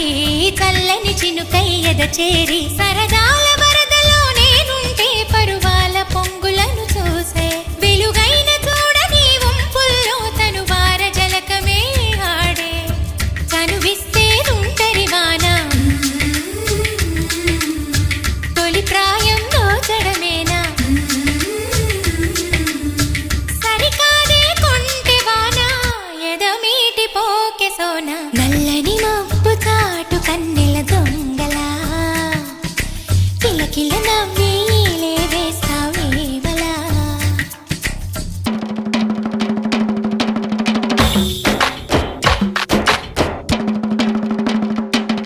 చల్లని చినుకై ఎద చేరి సరదాల వరదలో నేనుంటే పరువాల పొంగులను చూసే వెలుగైన చూడని వంపుల్లో తను వార జలకమే ఆడే చనువిస్తే తుంటరి వాన తొలి ప్రాయం దోచడమేనా సరికాదే కొంటె వాన ఎదమీటి పోకె సోన నల్లని మబ్బు చాటు కన్నెల దొంగలా కిలకిల నవ్వి